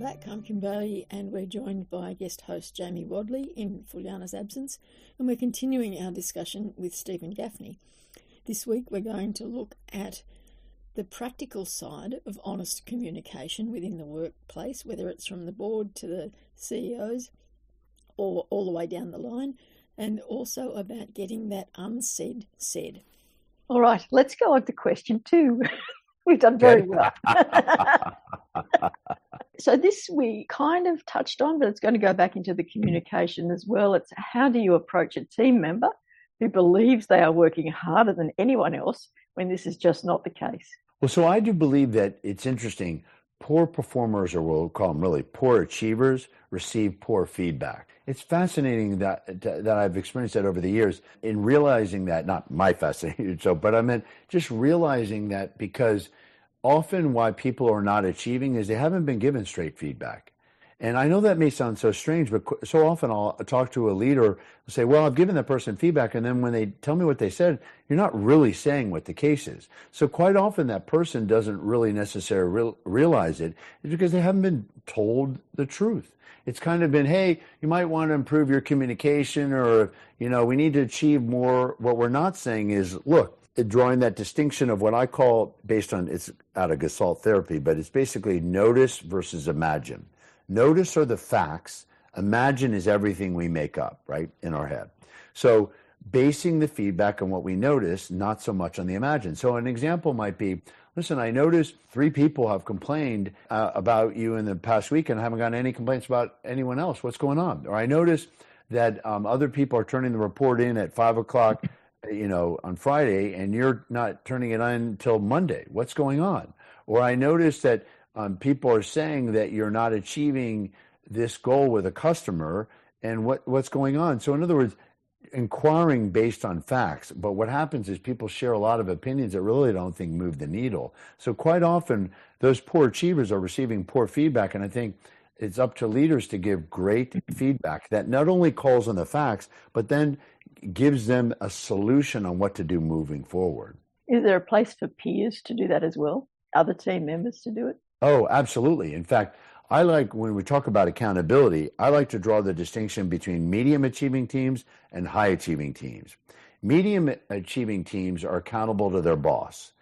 back. I'm Kimberly, and we're joined by guest host Jamie Wadley in Fuliana's absence, and we're continuing our discussion with Steven Gaffney. This week we're going to look at the practical side of honest communication within the workplace, whether it's from the board to the CEOs or all the way down the line, and also about getting that unsaid said. All right, let's go on to question 2. We've done very well. So this we kind of touched on, but it's going to go back into the communication as well. It's how do you approach a team member who believes they are working harder than anyone else when this is just not the case? Well, so I do believe that it's interesting. Poor performers, or we'll call them really poor achievers, receive poor feedback. It's fascinating that I've experienced that over the years in realizing that, not my fascinating, but I meant just realizing that, because often why people are not achieving is they haven't been given straight feedback. And I know that may sound so strange, but so often I'll talk to a leader and say, well, I've given that person feedback. And then when they tell me what they said, you're not really saying what the case is. So quite often that person doesn't really necessarily realize it. It's because they haven't been told the truth. It's kind of been, hey, you might want to improve your communication, or, we need to achieve more. What we're not saying is, look, drawing that distinction of what I call, based on, it's out of Gestalt therapy, but it's basically notice versus imagine. Notice are the facts. Imagine is everything we make up, right, in our head. So basing the feedback on what we notice, not so much on the imagine. So an example might be, listen, I noticed 3 people have complained about you in the past week, and I haven't gotten any complaints about anyone else. What's going on? Or I noticed that other people are turning the report in at 5 o'clock on Friday, and you're not turning it in until Monday. What's going on? Or I noticed that people are saying that you're not achieving this goal with a customer, and what's going on? So in other words, inquiring based on facts. But what happens is people share a lot of opinions that really don't think move the needle. So quite often those poor achievers are receiving poor feedback, and I think it's up to leaders to give great feedback that not only calls on the facts, but then gives them a solution on what to do moving forward. Is there a place for peers to do that as well? Other team members to do it? Oh, absolutely. In fact, I like, when we talk about accountability, I like to draw the distinction between medium achieving teams and high achieving teams. Medium achieving teams are accountable to their boss,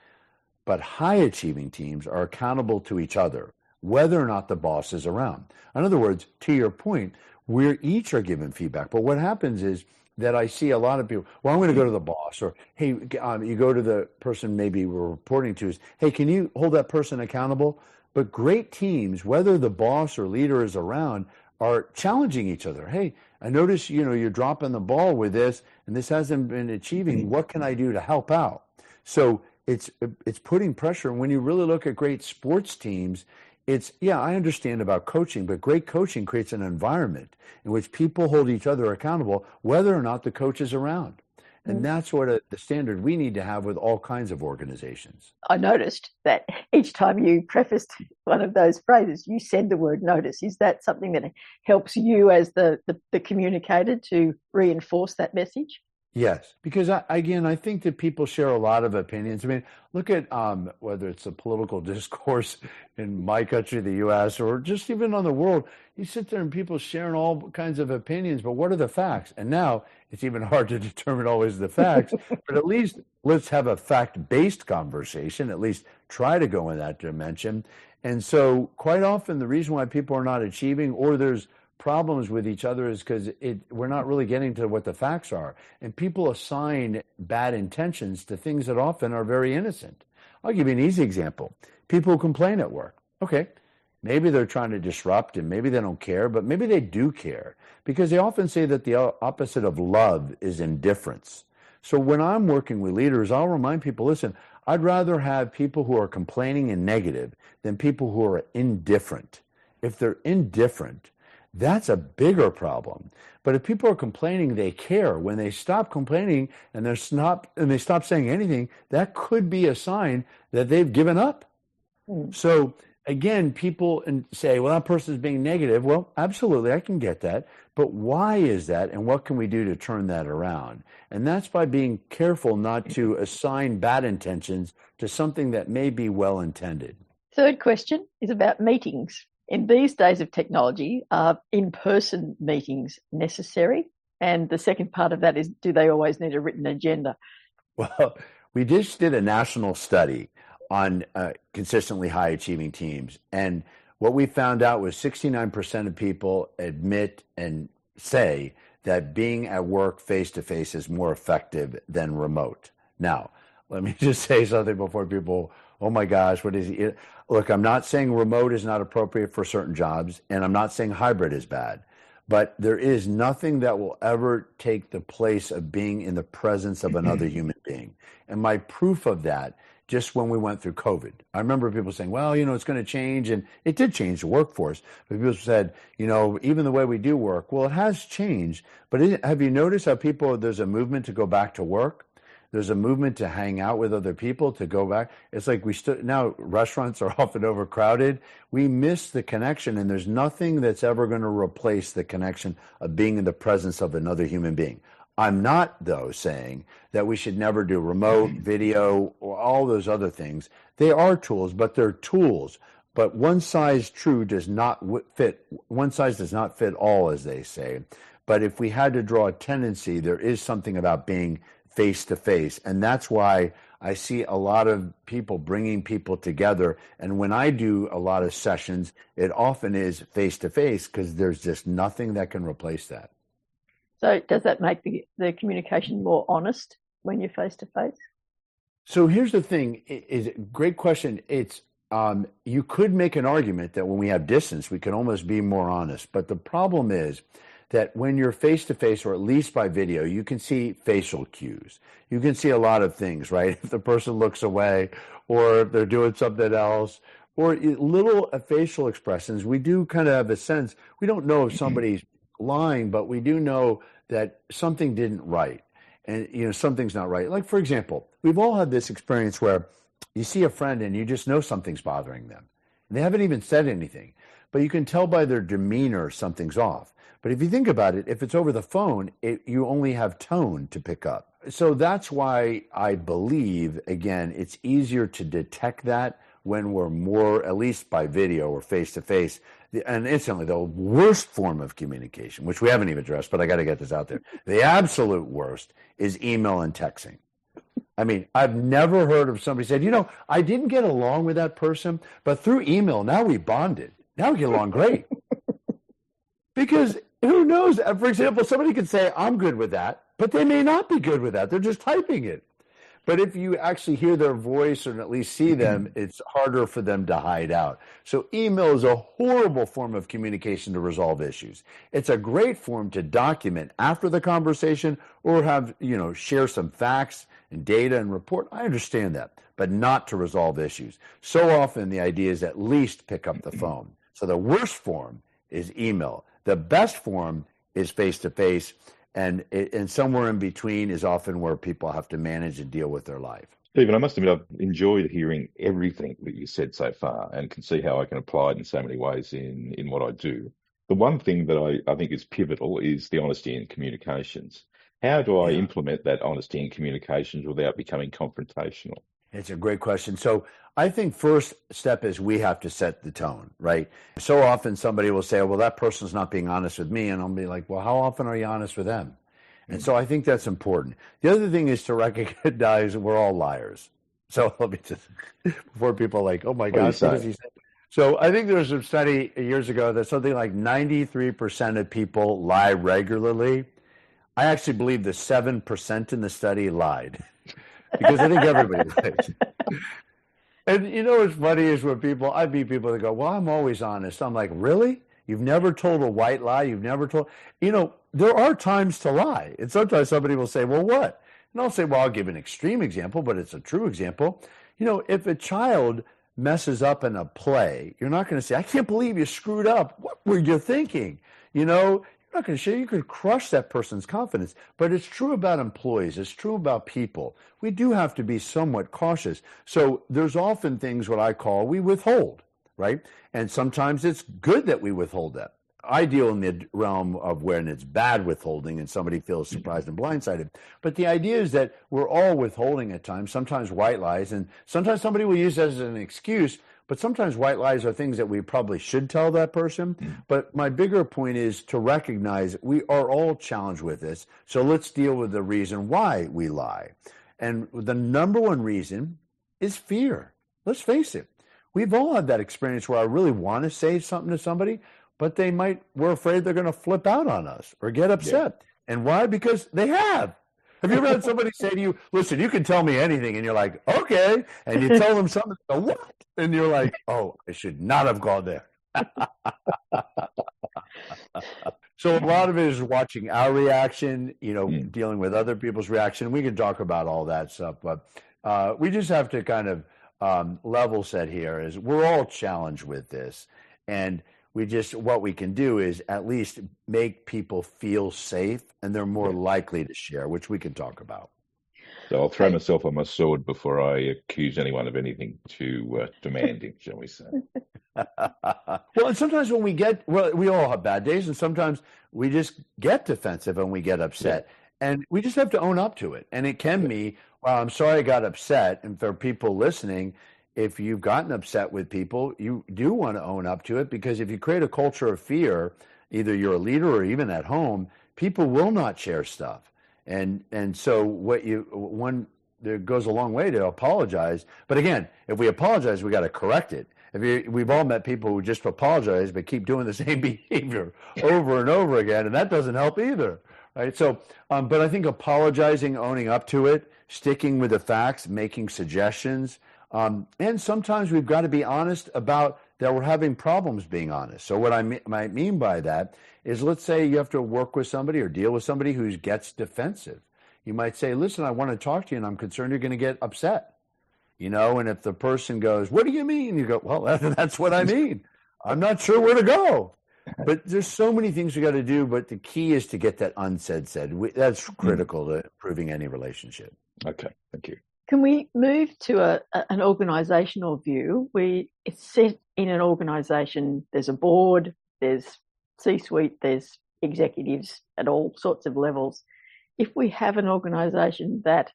but high achieving teams are accountable to each other, whether or not the boss is around. In other words, to your point, we each are given feedback, but what happens is that I see a lot of people, well, I'm going to go to the boss, or, hey, you go to the person maybe we're reporting to, is, hey, can you hold that person accountable? But great teams, whether the boss or leader is around, are challenging each other. Hey, I notice, you're dropping the ball with this, and this hasn't been achieving. What can I do to help out? So it's putting pressure. And when you really look at great sports teams, I understand about coaching, but great coaching creates an environment in which people hold each other accountable, whether or not the coach is around. And that's what the standard we need to have with all kinds of organizations. I noticed that each time you prefaced one of those phrases, you said the word notice. Is that something that helps you as the communicator to reinforce that message? Yes, because I think that people share a lot of opinions. I mean, look at whether it's a political discourse in my country, the U.S., or just even on the world. You sit there and people sharing all kinds of opinions, but what are the facts? And now it's even hard to determine always the facts, but at least let's have a fact-based conversation, at least try to go in that dimension. And so quite often the reason why people are not achieving, or there's problems with each other, is because we're not really getting to what the facts are. And people assign bad intentions to things that often are very innocent. I'll give you an easy example. People who complain at work. Okay, maybe they're trying to disrupt, and maybe they don't care, but maybe they do care, because they often say that the opposite of love is indifference. So when I'm working with leaders, I'll remind people, listen, I'd rather have people who are complaining and negative than people who are indifferent. If they're indifferent, that's a bigger problem. But if people are complaining, they care. When they stop complaining and they stop saying anything, that could be a sign that they've given up. So again, people say, well, that person's being negative. Well, absolutely, I can get that. But why is that, and what can we do to turn that around? And that's by being careful not to assign bad intentions to something that may be well intended. Third question is about meetings. in these days of technology, are in-person meetings necessary? And the second part of that is, do they always need a written agenda? Well, we just did a national study on consistently high achieving teams. And what we found out was 69% of people admit and say that being at work face-to-face is more effective than remote. Now, let me just say something before people, oh my gosh, what is it? Look, I'm not saying remote is not appropriate for certain jobs, and I'm not saying hybrid is bad, but there is nothing that will ever take the place of being in the presence of another human being. And my proof of that, just when we went through COVID, I remember people saying, well, it's going to change, and it did change the workforce. But people said, even the way we do work, well, it has changed. But have you noticed how there's a movement to go back to work? There's a movement to hang out with other people, to go back. It's like now restaurants are often overcrowded. We miss the connection, and there's nothing that's ever going to replace the connection of being in the presence of another human being. I'm not, though, saying that we should never do remote, video, or all those other things. They are tools, but they're tools. But one size does not fit all, as they say. But if we had to draw a tendency, there is something about being face-to-face. And that's why I see a lot of people bringing people together. And when I do a lot of sessions, it often is face-to-face because there's just nothing that can replace that. So does that make the communication more honest when you're face-to-face? So here's the thing, is great question. It's you could make an argument that when we have distance, we can almost be more honest. But the problem is that when you're face-to-face, or at least by video, you can see facial cues. You can see a lot of things, right? If the person looks away, or if they're doing something else, or little facial expressions, we do kind of have a sense. We don't know if somebody's lying, but we do know that something didn't right. And, something's not right. Like, for example, we've all had this experience where you see a friend and you just know something's bothering them. And they haven't even said anything, but you can tell by their demeanor something's off. But if you think about it, if it's over the phone, you only have tone to pick up. So that's why I believe, again, it's easier to detect that when we're more, at least by video or face-to-face. And instantly, the worst form of communication, which we haven't even addressed, but I got to get this out there. The absolute worst is email and texting. I mean, I've never heard of somebody said, I didn't get along with that person, but through email, now we bonded. Now we get along great. Because who knows? For example, somebody could say, I'm good with that, but they may not be good with that. They're just typing it. But if you actually hear their voice or at least see them, it's harder for them to hide out. So email is a horrible form of communication to resolve issues. It's a great form to document after the conversation or have, share some facts and data and report. I understand that, but not to resolve issues. So often the idea is at least pick up the phone. So the worst form is email. The best form is face-to-face. And somewhere in between is often where people have to manage and deal with their life. Stephen, I must admit, I've enjoyed hearing everything that you said so far and can see how I can apply it in so many ways in what I do. The one thing that I think is pivotal is the honesty in communications. How do I implement that honesty in communications without becoming confrontational? It's a great question. So I think first step is we have to set the tone, right? So often somebody will say, well, that person's not being honest with me. And I'll be like, well, how often are you honest with them? And so I think that's important. The other thing is to recognize we're all liars. So let me just, before people are like, oh my gosh, what does he say? So I think there was a study years ago that something like 93% of people lie regularly. I actually believe the 7% in the study lied. Because I think everybody lies. And what's funny is when I meet people that go, well, I'm always honest. I'm like, really? You've never told a white lie? You've never told, there are times to lie. And sometimes somebody will say, well, what? And I'll say, well, I'll give an extreme example, but it's a true example. If a child messes up in a play, you're not going to say, I can't believe you screwed up. What were you thinking? You're not going to share. You could crush that person's confidence. But it's true about employees. It's true about people. We do have to be somewhat cautious. So there's often things what I call we withhold, right? And sometimes it's good that we withhold that. I deal in the realm of when it's bad withholding and somebody feels surprised and blindsided. But the idea is that we're all withholding at times, sometimes white lies, and sometimes somebody will use that as an excuse. But sometimes white lies are things that we probably should tell that person. But my bigger point is to recognize we are all challenged with this. So let's deal with the reason why we lie. And the number one reason is fear. Let's face it. We've all had that experience where I really want to say something to somebody, but we're afraid they're going to flip out on us or get upset. Yeah. And why? Because they have. Have you ever had somebody say to you, listen, you can tell me anything, and you're like, okay, and you tell them something, they go, what? And you're like, oh, I should not have gone there. So a lot of it is watching our reaction, dealing with other people's reaction. We can talk about all that stuff, but we just have to kind of level set here is we're all challenged with this. And what we can do is at least make people feel safe, and they're more likely to share, which we can talk about. So I'll throw myself on my sword before I accuse anyone of anything too demanding, shall we say. Well, and sometimes when we all have bad days, and sometimes we just get defensive and we get upset. Yeah. And we just have to own up to it. And it can be, well, I'm sorry I got upset. And for people listening, if you've gotten upset with people, you do want to own up to it, because if you create a culture of fear, either you're a leader or even at home, people will not share stuff. And so there goes a long way to apologize. But again, if we apologize, we got to correct it. We've all met people who just apologize but keep doing the same behavior over and over again, and that doesn't help either, right? So, but I think apologizing, owning up to it, sticking with the facts, making suggestions, and sometimes we've got to be honest about that we're having problems being honest. So what I might mean by that is, let's say you have to work with somebody or deal with somebody who gets defensive. You might say, listen, I want to talk to you, and I'm concerned you're going to get upset. And if the person goes, what do you mean? You go, well, that's what I mean. I'm not sure where to go. But there's so many things we got to do, but the key is to get that unsaid said. That's critical to improving any relationship. Okay, thank you. Can we move to an organisational view? It's set in an organisation, there's a board, there's C-suite, there's executives at all sorts of levels. If we have an organisation that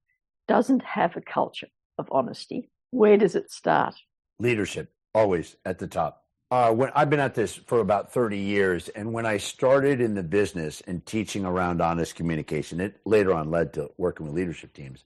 doesn't have a culture of honesty, where does it start? Leadership, always at the top. When I've been at this for about 30 years, and when I started in the business and teaching around honest communication, it later on led to working with leadership teams.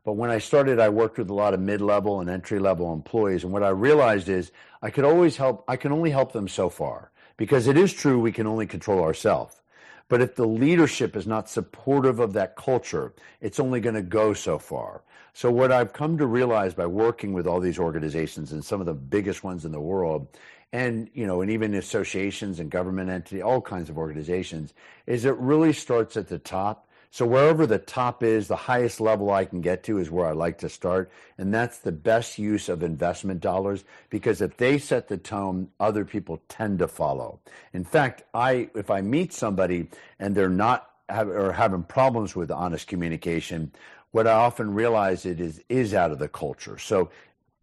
But when I started, I worked with a lot of mid-level and entry-level employees. And what I realized is I can only help them so far, because it is true we can only control ourselves. But if the leadership is not supportive of that culture, it's only going to go so far. So what I've come to realize by working with all these organizations, and some of the biggest ones in the world, and even associations and government entity, all kinds of organizations, is it really starts at the top. So wherever the top is, the highest level I can get to is where I like to start. And that's the best use of investment dollars, because if they set the tone, other people tend to follow. In fact, if I meet somebody and they're not having problems with honest communication, what I often realize it is out of the culture. So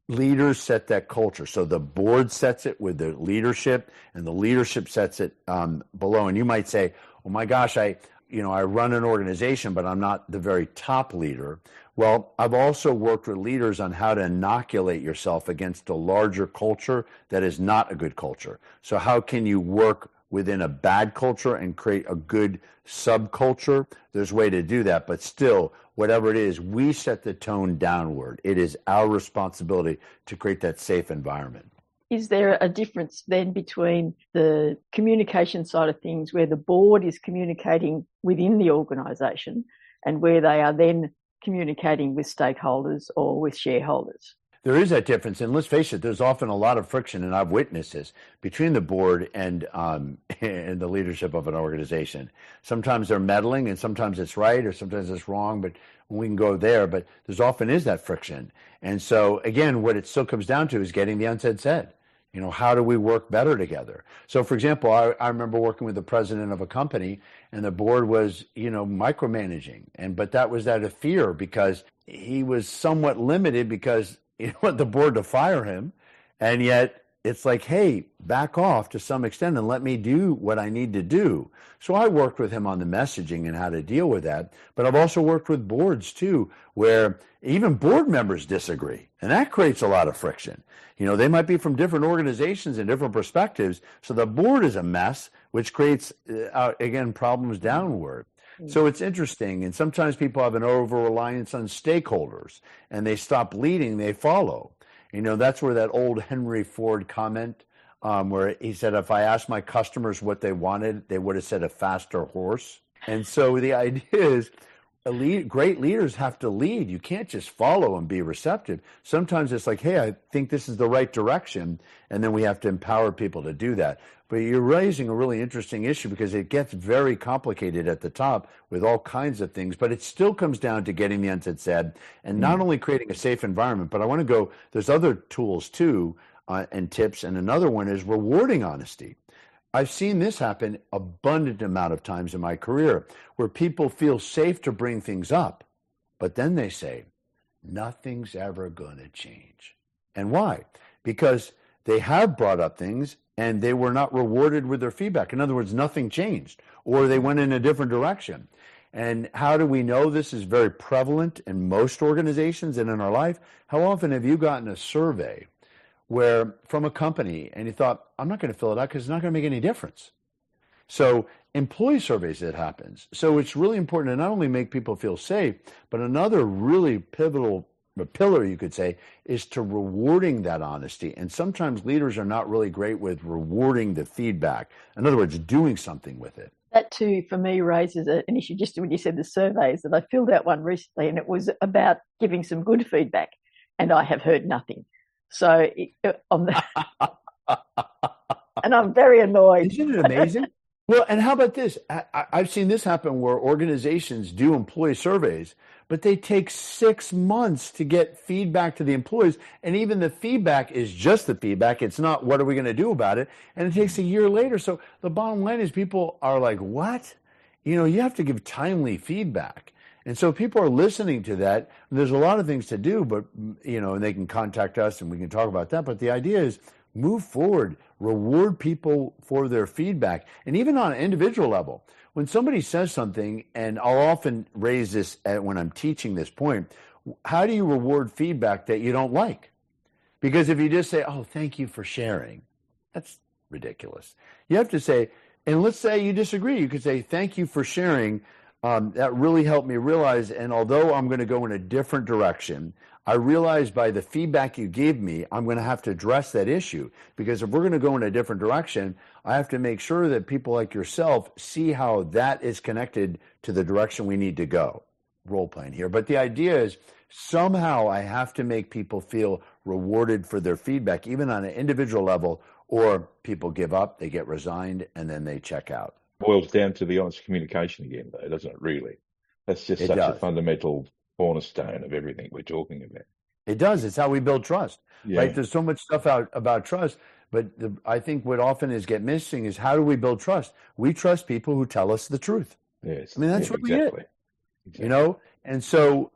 leaders set that culture. So the board sets it with the leadership, and the leadership sets it below. And you might say, oh my gosh, I run an organization, but I'm not the very top leader. Well, I've also worked with leaders on how to inoculate yourself against a larger culture that is not a good culture. So how can you work within a bad culture and create a good subculture? There's a way to do that, but still, whatever it is, we set the tone downward. It is our responsibility to create that safe environment. Is there a difference then between the communication side of things, where the board is communicating within the organisation, and where they are then communicating with stakeholders or with shareholders? There is that difference, and let's face it, there's often a lot of friction, and I've witnessed this, between the board and the leadership of an organization. Sometimes they're meddling, and sometimes it's right, or sometimes it's wrong, but we can go there, but there's often is that friction. And so, again, what it still comes down to is getting the unsaid said. How do we work better together? So, for example, I remember working with the president of a company, and the board was, micromanaging. But that was out of fear, because he was somewhat limited, because he wanted the board to fire him. And yet it's like, hey, back off to some extent and let me do what I need to do. So I worked with him on the messaging and how to deal with that. But I've also worked with boards too, where even board members disagree. And that creates a lot of friction. They might be from different organizations and different perspectives. So the board is a mess, which creates, again, problems downward. So it's interesting. And sometimes people have an over-reliance on stakeholders and they stop leading, they follow. That's where that old Henry Ford comment, where he said, if I asked my customers what they wanted, they would have said a faster horse. And so the idea is great leaders have to lead. You can't just follow and be receptive. Sometimes it's like, hey, I think this is the right direction. And then we have to empower people to do that. But you're raising a really interesting issue because it gets very complicated at the top with all kinds of things. But it still comes down to getting the unsaid and not only creating a safe environment, but I want to go, there's other tools too and tips. And another one is rewarding honesty. I've seen this happen abundant amount of times in my career where people feel safe to bring things up, but then they say, nothing's ever going to change. And why? Because they have brought up things and they were not rewarded with their feedback. In other words, nothing changed, or they went in a different direction. And how do we know this is very prevalent in most organizations and in our life? How often have you gotten a survey where from a company and you thought, I'm not going to fill it out because it's not going to make any difference? So employee surveys, it happens. So it's really important to not only make people feel safe, but another really pivotal pillar, you could say, is to rewarding that honesty. And sometimes leaders are not really great with rewarding the feedback. In other words, doing something with it. That too, for me, raises an issue. Just when you said the surveys, that I filled out one recently and it was about giving some good feedback and I have heard nothing. So and I'm very annoyed. Isn't it amazing? Well, and how about this? I've seen this happen where organizations do employee surveys, but they take 6 months to get feedback to the employees. And even the feedback is just the feedback. It's not, what are we going to do about it? And it takes a year later. So the bottom line is people are like, what? You have to give timely feedback. And so people are listening to that. There's a lot of things to do, but, and they can contact us and we can talk about that. But the idea is move forward, reward people for their feedback. And even on an individual level, when somebody says something, and I'll often raise this when I'm teaching this point, how do you reward feedback that you don't like? Because if you just say, oh, thank you for sharing, that's ridiculous. You have to say, and let's say you disagree, you could say, thank you for sharing. That really helped me realize, and although I'm going to go in a different direction, I realized by the feedback you gave me, I'm going to have to address that issue. Because if we're going to go in a different direction, I have to make sure that people like yourself see how that is connected to the direction we need to go. Role playing here. But the idea is somehow I have to make people feel rewarded for their feedback, even on an individual level, or people give up, they get resigned, and then they check out. Boils down to the honest communication again, though, doesn't it, really? That's just such a fundamental cornerstone of everything we're talking about. It does. It's how we build trust, right? There's so much stuff out about trust, but I think what often is missing is how do we build trust? We trust people who tell us the truth. Yes. I mean, that's really exactly. Exactly. And so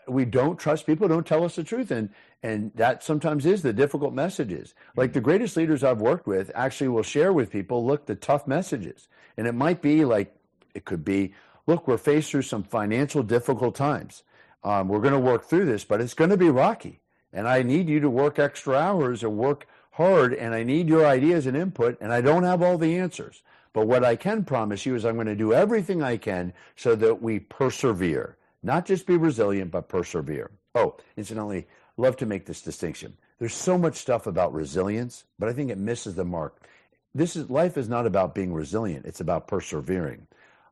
we don't trust people who don't tell us the truth. And that sometimes is the difficult messages. Like the greatest leaders I've worked with actually will share with people, look, the tough messages. And it might be like, it could be, look, we're faced through some financial difficult times. We're going to work through this, but it's going to be rocky. And I need you to work extra hours or work hard, and I need your ideas and input, and I don't have all the answers. But what I can promise you is I'm going to do everything I can so that we persevere. Not just be resilient, but persevere. Oh, incidentally, love to make this distinction. There's so much stuff about resilience, but I think it misses the mark. Life is not about being resilient. It's about persevering.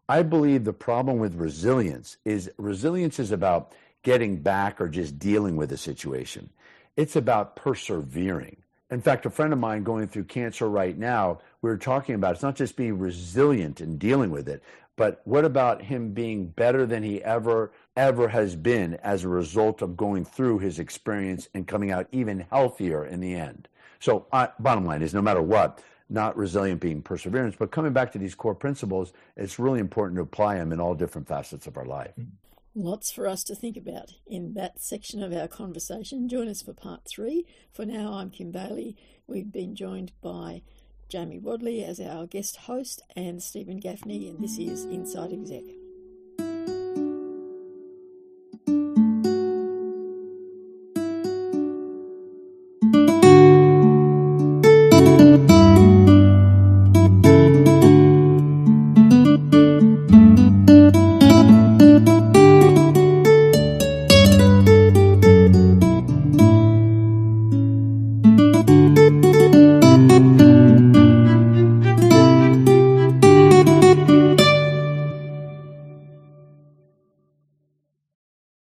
I believe the problem with resilience is about getting back or just dealing with a situation. It's about persevering. In fact, a friend of mine going through cancer right now, we were talking about it's not just being resilient and dealing with it, but what about him being better than he ever has been as a result of going through his experience and coming out even healthier in the end? So bottom line is no matter what, not resilient being perseverance, but coming back to these core principles, it's really important to apply them in all different facets of our life. Lots for us to think about in that section of our conversation. Join us for part 3. For now, I'm Kim Bailey. We've been joined by Jamie Wadley as our guest host and Steven Gaffney, and this is Inside Exec.